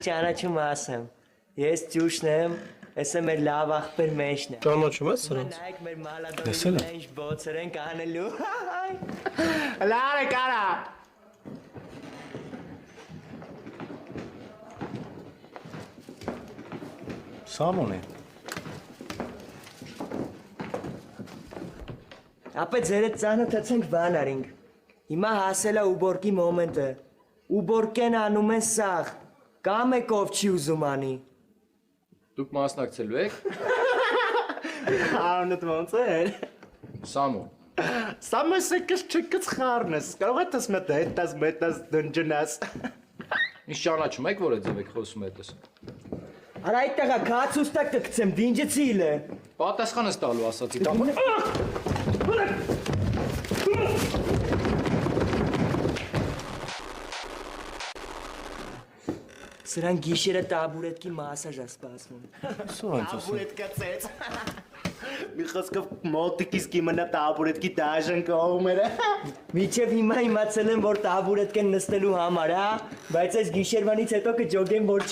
Ճանաչում ասեմ, ես ճուշն եմ, ես եմ մեր լավ աղբեր մեջն է։ Ճանաչում ես սրանց։ Նայեք մեր Տեսել մալադորի եմ։ ինչ բոցեր ենք անելու։ Լավ է կարա։ Սամոն է։ Ապե ձերդ ծանոթացենք բան արինք։ Հիմա հասել է ուբորկի մոմենտը։ Ուբորկեն անում են սաղ։ Կամ եկով չի ուզում անի։ Դուք մասնակցելու եք։ Անունդ ոնց է։ Սամո։ Սամոսը կշչկց խառնես։ Կարող է տես մտ հետս մետս դնջնաս։ Ինչ ճանաչում եք, որ է ձև եք խոսում հետս։ Արա այդ տղա քաց ուստակ կգցեմ, դինջեցի իլը։ Պատասխանս տալու ասացի տամ։ Սրան գիշերը տաբուրետքի մասաժ է սպասվում։ Սրանց ասում։ Տաբուրետ կծեց։ Մի խոսքով մոտիկիս կիմնա տաբուրետքի դաժան կողմերը։ Միջև հիմա իմացել եմ, որ տաբուրետք են նստելու համար, հա, բայց այս գիշերվանից հետո կջոգեմ, որ